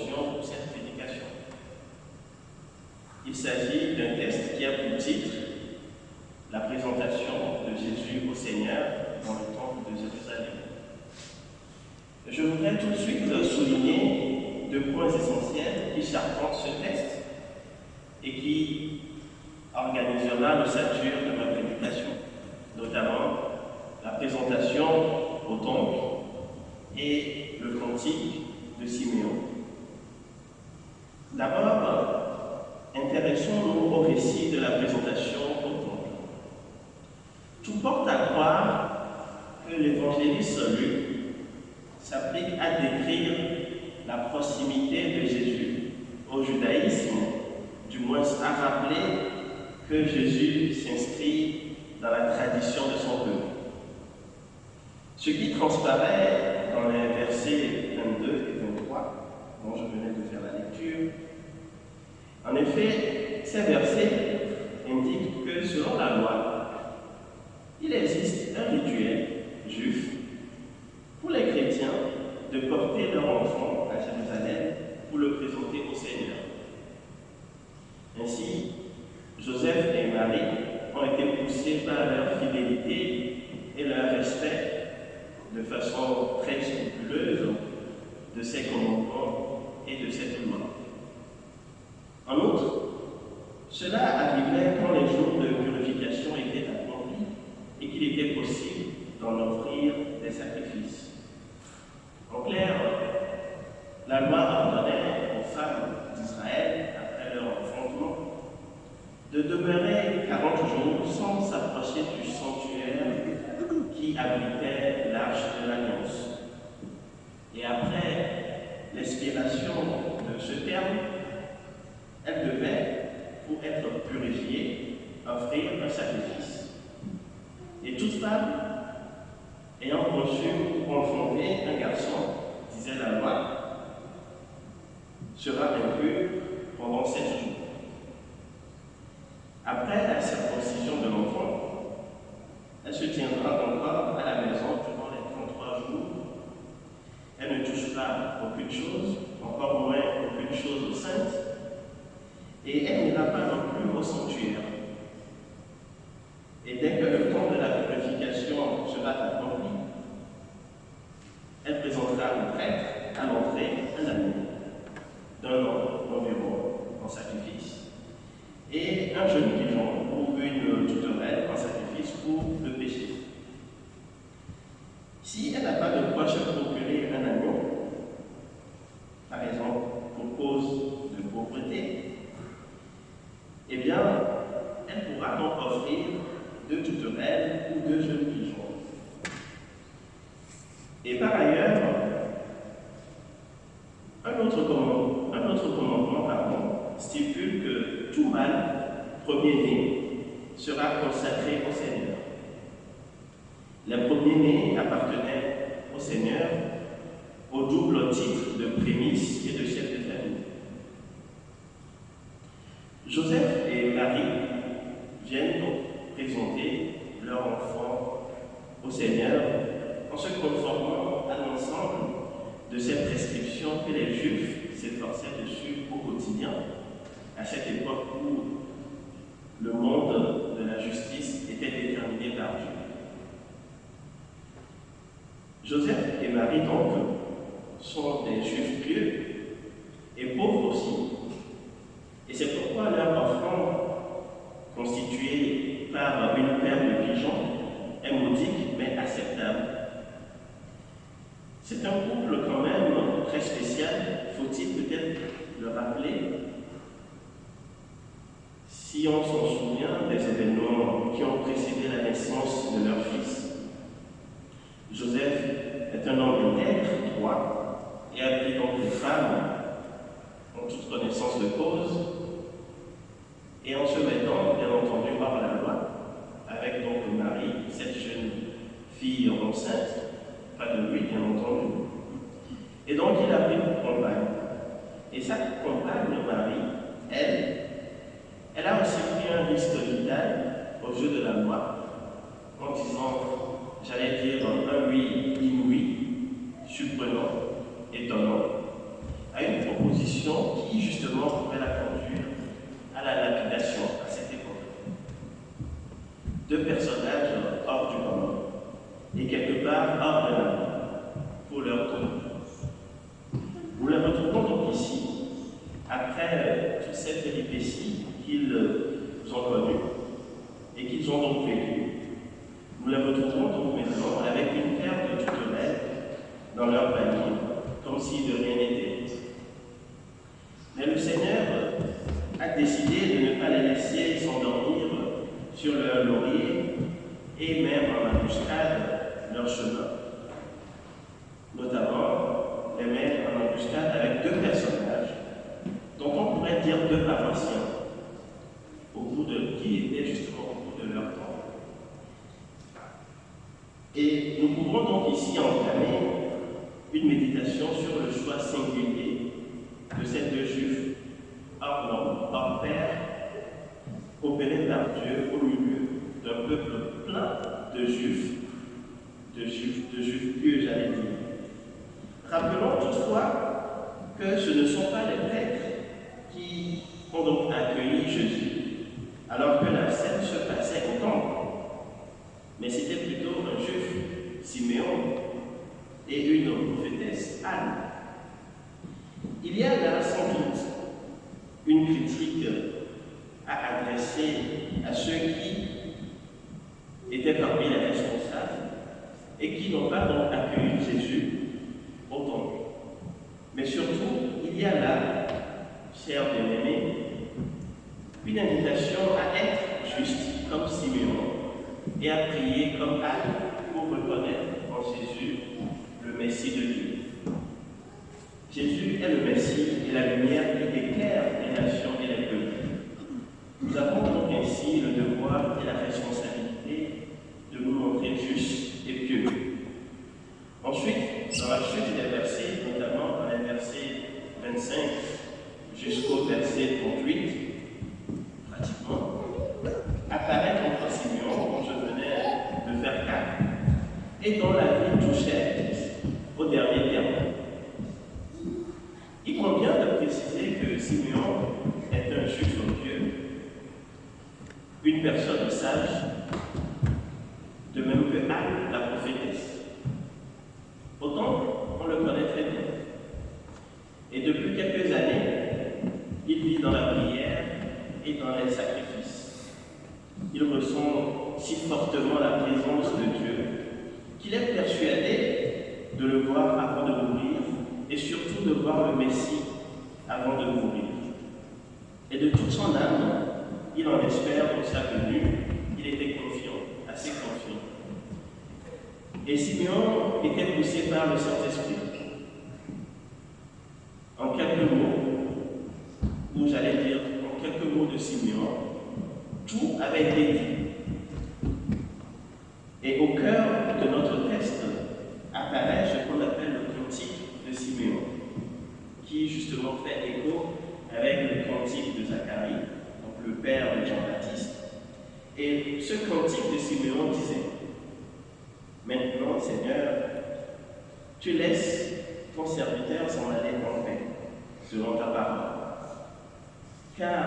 promotion pour cette prédication. Il s'agit d'un texte qui a pour titre la présentation de Jésus au Seigneur dans le temple de Jérusalem. Je voudrais tout de suite souligner deux points essentiels qui charpentent ce texte et qui organisera l'ossature de ma prédication, notamment la présentation au temple et le cantique de Siméon. D'abord, intéressons-nous au récit de la présentation au temple. Tout porte à croire que l'évangéliste Luc s'applique à décrire la proximité de Jésus au judaïsme, du moins à rappeler que Jésus s'inscrit dans la tradition de son peuple. Ce qui transparaît dans les versets 22 et 23, dont je venais de faire la lecture. En effet, ces versets indiquent que selon la loi, il existe un rituel juif pour les chrétiens de porter leur enfant à Jérusalem pour le présenter au Seigneur. Ainsi, Joseph et Marie ont été poussés par leur fidélité et leur respect de façon très scrupuleuse de ces commandements et de cette loi. En outre, cela arrivait quand les jours de purification étaient accomplis et qu'il était possible d'en offrir des sacrifices. En clair, la loi ordonnait aux femmes d'Israël, après leur enfantement, de demeurer 40 jours sans s'approcher du sanctuaire qui abritait l'arche de l'Alliance. Et après l'expiration de ce terme, elles devaient, pour être purifiées, offrir un sacrifice. Et toute femme ayant conçu ou enfanté un garçon, disait la loi, sera impure pendant 7 jours. Après la circoncision de l'enfant, elle se tiendra encore à la maison durant les 33 jours. Elle ne touchera aucune chose, encore moins aucune chose sainte, et elle n'ira pas non plus au sanctuaire. Et dès que le temps de la purification sera accompli, elle présentera au prêtre à l'entrée un agneau d'un an environ en sacrifice et un jeune pigeon ou une touterelle en sacrifice pour le péché. Si elle n'a pas de quoi se procurer un agneau, par exemple pour cause de pauvreté, eh bien, elle pourra donc offrir 2 touterelles ou 2 jeunes pigeons. Et par ailleurs, un autre commandement stipule que tout mâle premier-né sera consacré au Seigneur. Les premiers-nés appartenaient au Seigneur au double titre de prémices et de chef de famille. Joseph et Marie viennent donc présenter leur enfant au Seigneur en se conformant à l'ensemble de ces prescriptions que les Juifs s'efforçaient de suivre au quotidien, à cette époque où le monde de la justice était déterminé par Dieu. Joseph et Marie, donc, sont des Juifs pieux et pauvres aussi. Et c'est pourquoi leur offrande, constituée par une paire de pigeons, est modique mais acceptable. C'est un couple quand même très spécial, faut-il peut-être le rappeler, si on s'en souvient des événements qui ont précédé la naissance de leur fils. Joseph est un homme intègre, droit, et a pris donc les femmes en toute connaissance de cause, et en se mettant, bien entendu, hors la loi, avec donc Marie, cette jeune fille enceinte, pas de lui, bien entendu. Et donc il a pris pour compagne. Et sa compagne, Marie, elle a aussi pris un risque vital au jeu de la loi, en disant, j'allais dire, un oui inouï, surprenant, étonnant, à une proposition deux personnages hors du commun et quelque part hors de la vie pour leur tour. Nous les retrouvons donc ici, après toute cette péripétie qu'ils ont connue et qu'ils ont donc vécue. Nous les retrouvons donc maintenant avec une paire de tutelaires dans leur panier, comme si de rien n'était. Mais le Seigneur a décidé de ne pas les laisser s'endormir sur leur laurier et même en embuscade leur chemin. Notamment, les mettre en embuscade avec deux personnages dont on pourrait dire deux paroissiens, qui étaient justement au bout de leur temps. Et nous pouvons donc ici entamer une méditation sur le choix singulier de ces deux juifs, hors homme, hors père, opérés par Dieu au milieu d'un peuple plein de juifs pieux, j'allais dire. Rappelons toutefois que ce ne sont pas les prêtres qui ont donc accueilli Jésus, alors que la scène se passait au temple. Mais c'était plutôt un juif, Siméon, et une prophétesse, Anne. Il y a là sans doute une critique à adresser à ceux qui étaient parmi les responsables et qui n'ont pas donc accueilli Jésus au temple. Mais surtout, il y a là, chers bien-aimés, une invitation à être juste comme Siméon et à prier comme Anne pour reconnaître en Jésus le Messie de Dieu. Jésus est le Messie et la lumière qui éclaire les nations et les peuples. Nous avons donc ainsi le devoir et la responsabilité de nous montrer justes et pieux. Ensuite, dans la suite des versets, notamment dans les versets 25 jusqu'au verset 38, pratiquement, apparaît contre Simeon, dont je venais de faire cas, et dont la vie touchait au dernier terme. Il convient de préciser que Simeon est un juif pieux, une personne sage, de même que Anne, la prophétesse. Autant on le connaît très bien. Et depuis quelques années, il vit dans la prière et dans les sacrifices. Il ressent si fortement la présence de Dieu qu'il est persuadé de le voir avant de mourir et surtout de voir le Messie avant de mourir. Et de toute son âme, il en espère pour sa venue. Il était confiant, assez confiant. Et Simeon était poussé par le Saint-Esprit. En quelques mots, ou j'allais dire en quelques mots de Simeon, tout avait été dit. Et au cœur de notre texte apparaît ce qu'on appelle le cantique de Simeon, qui justement fait écho avec le cantique de Zacharie, donc le père de Jean-Baptiste. Et ce cantique de Simeon disait: Maintenant, Seigneur, tu laisses ton serviteur s'en aller en paix, selon ta parole. Car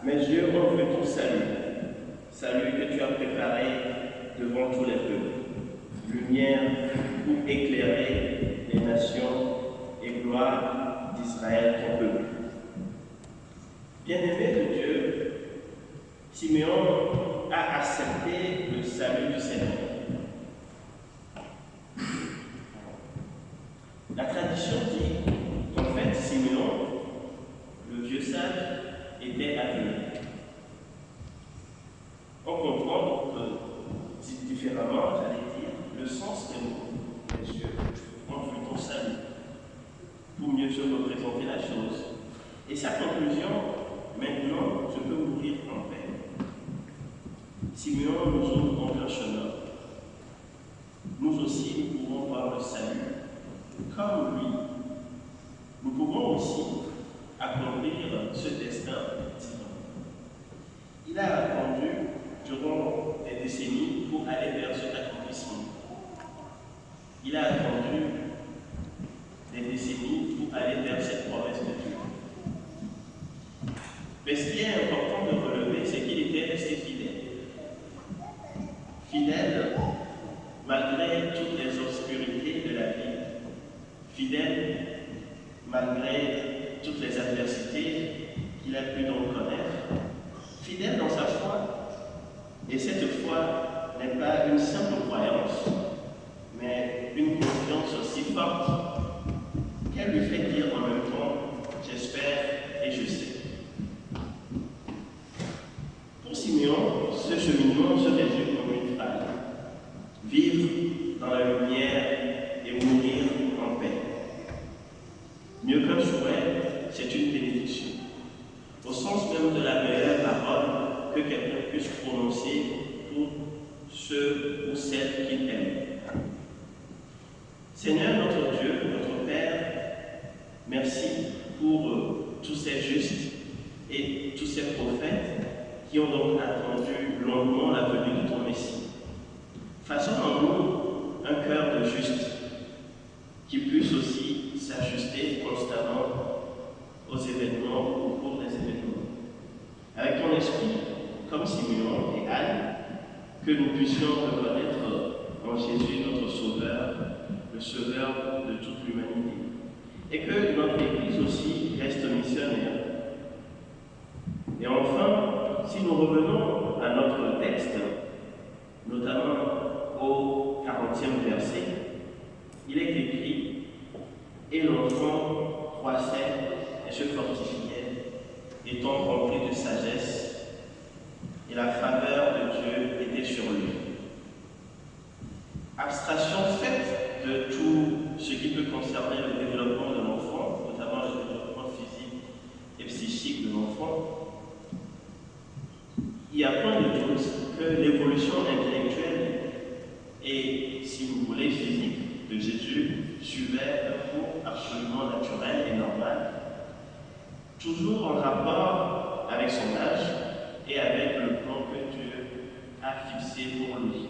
mes yeux ont vu ton salut que tu as préparé devant tous les peuples, lumière pour éclairer les nations et gloire d'Israël, ton peuple. Bien-aimé de Dieu, Simeon a accepté le salut du Seigneur. La tradition dit qu'en fait, Simeon, le vieux sage, était aveugle. On comprend donc différemment, j'allais dire, le sens des mots. Les yeux ont vu ton salut, pour mieux se représenter la chose. Et sa conclusion: maintenant, je peux mourir en paix. Simeon nous ouvre donc un chemin. Nous aussi, nous pouvons voir le salut comme lui. Nous pouvons aussi accomplir ce destin divin. Il a attendu durant des décennies pour aller vers cet accomplissement. Il a attendu des décennies pour aller vers cette promesse de Dieu. Mais ce qui est important de relever, c'est qu'il était resté fidèle. malgré toutes les adversités qu'il a pu donc connaître, fidèle dans sa foi, et cette foi n'est pas une simple croyance, mais une confiance aussi forte qu'elle lui fait dire en même temps « j'espère et je sais ». Pour Simeon, ce cheminement se résume comme une phrase « vivre dans la lumière et mourir en paix ». Mieux qu'un souhait, c'est une bénédiction, au sens même de la meilleure parole que quelqu'un puisse prononcer pour ceux ou celles qu'il aime. Seigneur notre Dieu, notre Père, merci pour tous ces justes et tous ces prophètes qui ont donc attendu longuement la venue de ton Messie. Façonne en nous un cœur de juste qui puisse aussi s'ajuster constamment aux événements, au cours des événements. Avec ton esprit, comme Simeon et Anne, que nous puissions reconnaître en Jésus notre Sauveur, le Sauveur de toute l'humanité. Et que notre Église aussi reste missionnaire. Et enfin, si nous revenons à notre texte, notamment au 40e verset, il est écrit « Et l'enfant croissait et se fortifiait, étant rempli de sagesse, et la faveur de Dieu était sur lui. » Abstraction faite de tout ce qui peut concerner le développement de l'enfant, notamment le développement physique et psychique de l'enfant, il y a point de doute que l'évolution intellectuelle et, si vous voulez, physique de Jésus suivait un cours absolument naturel et normal, toujours en rapport avec son âge et avec le plan que Dieu a fixé pour lui.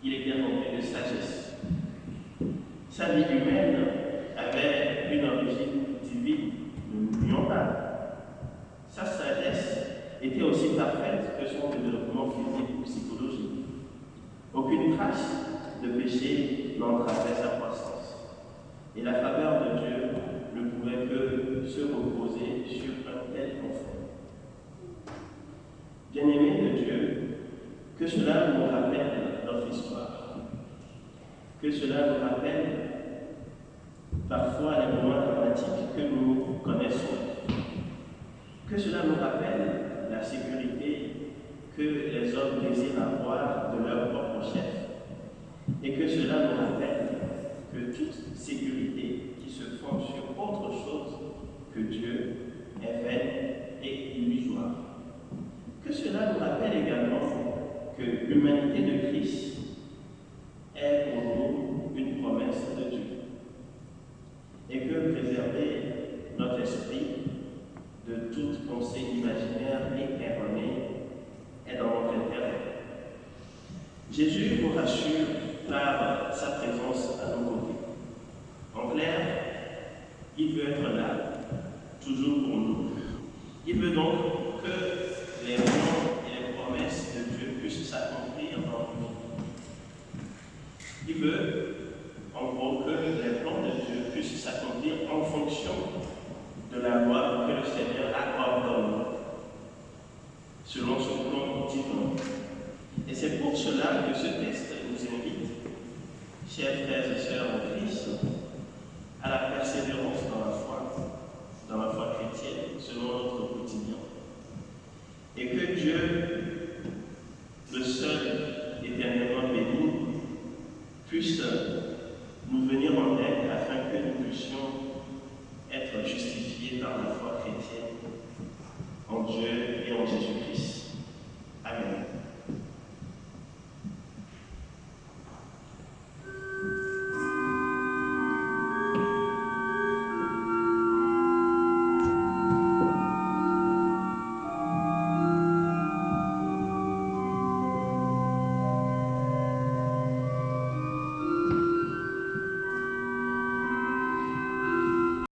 Il était rempli de sagesse. Sa vie humaine avait une origine divine, ne l'oublions pas. Sa sagesse était aussi parfaite que son développement physique ou psychologique. Aucune trace de péché n'entravait sa croissance. Et la faveur de Dieu ne pouvait que se reposer sur un tel enfant. Bien-aimés de Dieu, que cela nous rappelle notre histoire, que cela nous rappelle parfois les moments dramatiques que nous connaissons, que cela nous rappelle la sécurité que les hommes désirent avoir de leur propre chef, et que cela nous rappelle que toute sécurité qui se fonde sur autre chose que Dieu est vaine et illusoire. Que cela nous rappelle également que l'humanité de Christ est pour nous une promesse de Dieu, et que préserver notre esprit de toute pensée imaginaire et erronée est dans notre intérêt. Jésus nous rassure par sa présence à nos côtés. En clair, il veut être là, toujours pour nous. Il veut donc que les plans et les promesses de Dieu puissent s'accomplir dans nos vies. Il veut, en gros, que les plans de Dieu puissent s'accomplir en fonction de la loi que le Seigneur accorde dans nous, selon son plan divin. Et c'est pour cela que ce texte nous invite, chers frères et sœurs en Christ, à la persévérance dans la foi chrétienne, selon notre quotidien. Et que Dieu, le seul éternellement béni, puisse nous venir en aide afin que nous puissions être justifiés par la foi chrétienne en Dieu et en Jésus-Christ.